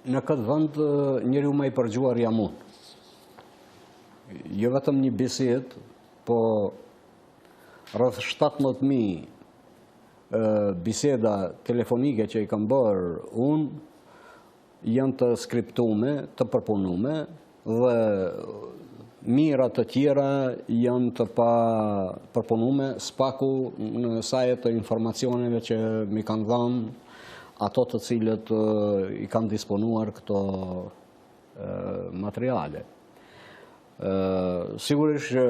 Në këtë vend njeriu më i përgjuar jam unë. Jo vetëm një bisedë, po rreth 17.000 biseda telefonike që i kam bërë unë janë të skriptume, të përpunume dhe mira të tjera janë të pa përpunume, spaku në sajet të informacioneve që mi kanë dhënë ato të cilët i kanë disponuar këto materiale. Sigurisht që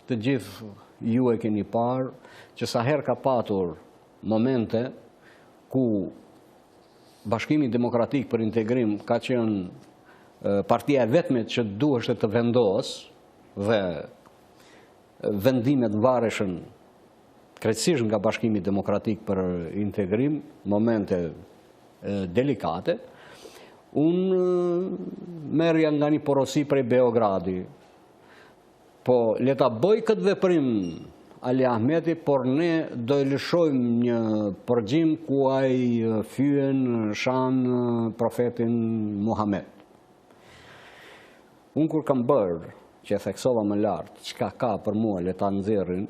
të gjithë ju e keni parë që sa herë ka patur momente ku Bashkimi Demokratik për Integrim ka qenë partia e vetme që duheshte të vendosë dhe vendimet vareshin krejtësisht nga Bashkimi Demokratik për Integrim, momente delikate, unë merja nga një porosi prej Beogradi. Po, le ta bëj këtë veprim Ali Ahmeti, por ne do e lëshojmë një përgjim ku ai fyen shan profetin Muhammed. Unë kur kam bërë, që e theksova më lartë, çka ka për mua le ta nxjerrin,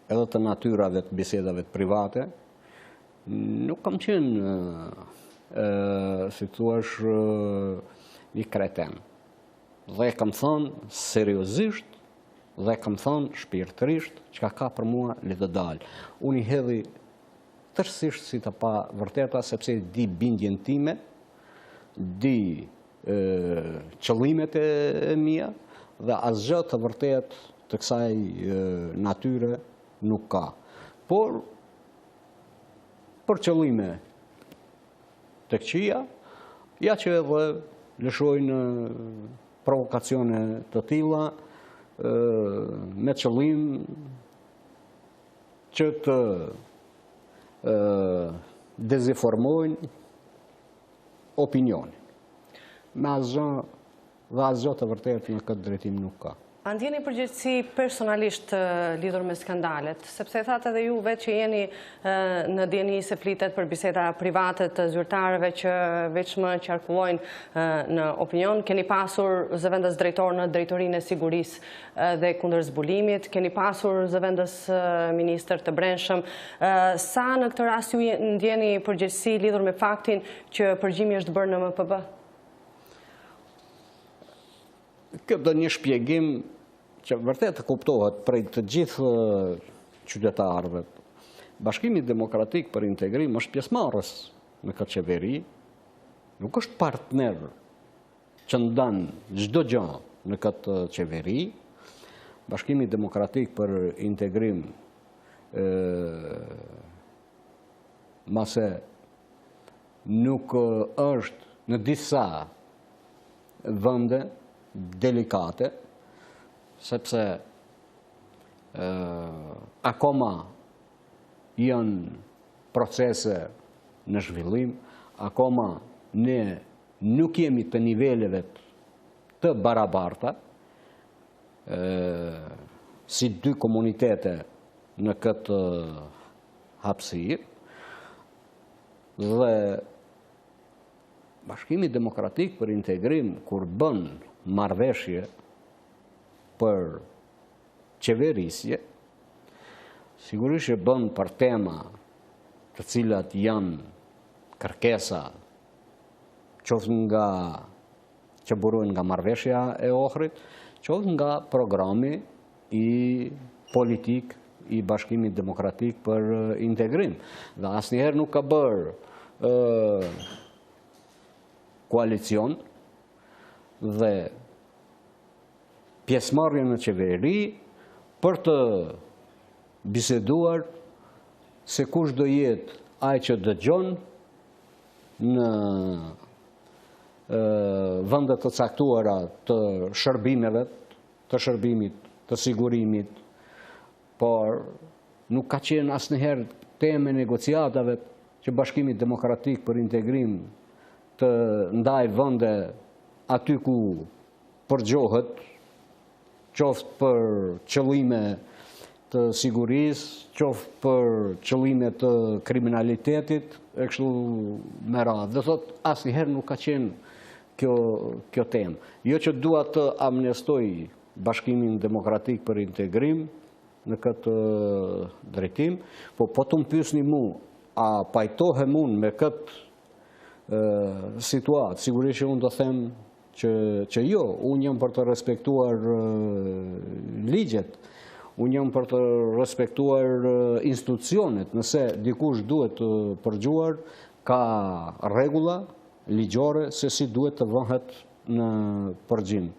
edhe të natyrave të bisedave të private, nuk kam qenë, si thuash, një kreten. Dhe kam thënë seriozisht, dhe kam thënë shpirtërisht, çka ka për mua le të dalë. Unë i hedhi tërësisht si të pa vërteta, sepse di bindjen time, di qëllimet e mia, dhe asgjë të vërtet të kësaj natyre nuk ka. Por, për qëllime të këqija, ja që edhe lëshojnë provokacione të tilla, me qëllim që të dezinformojnë opinionin. Me asgjë dhe asgjë të vërtetë në këtë drejtim nuk ka. A ndjeni përgjegjësi personalisht lidhur me skandalet, sepse thatë edhe ju vetë që jeni në dieni se flitet për biseda private të zyrtarëve që veçmë qarkullojnë në opinion, keni pasur zëvendës drejtor në drejtorinë e sigurisë dhe kundër zbulimit, keni pasur zëvendës ministër të brendshëm. Sa në këtë rast ju ndjeni përgjegjësi lidhur me faktin që përgjimi është bërë në MPB? Kjo do një shpjegim që vërtet të kuptohet prej të gjithë qytetarëve. Bashkimi Demokratik për Integrim është pjesëmarrës në këtë qeveri, nuk është partner që ndan çdo gjë në këtë qeveri. Bashkimi Demokratik për Integrim mase nuk është në disa vende delikate, sepse akoma janë procese në zhvillim, akoma ne nuk jemi të niveleve të barabarta, si dy komunitete në këtë hapësirë, dhe Bashkimi Demokratik për Integrim, kur bën marrëveshje për qeverisje, sigurisht që bën për tema të cilat janë kërkesa qoftë nga që burojnë nga marrëveshja e Ohrit, qoftë nga programi i politik i Bashkimit Demokratik për Integrim. Dhe asnjëherë nuk ka bërë koalicion dhe pjesëmarrje në qeveri për të biseduar se kush do jetë ai që dëgjon në vendet të caktuara të shërbimeve, të shërbimit, të sigurimit, por nuk ka qenë asnjëherë temë negociatave që Bashkimi Demokratik për Integrim të ndaj vende aty ku përgjohet, qoftë për qëllime të sigurisë, qoftë për qëllime të kriminalitetit, e kështu me radhë. Dhe thot, asnjëherë nuk ka qenë kjo temë. Jo që dua të amnestoj Bashkimin Demokratik për Integrim në këtë drejtim, po të më pyesni mua, a pajtohem unë me këtë situatë, sigurisht që unë do them që jo, unë jam për të respektuar ligjet, unë jam për të respektuar institucionet, nëse dikush duhet të përgjuar, ka rregulla ligjore se si duhet të vëhet në përgjim.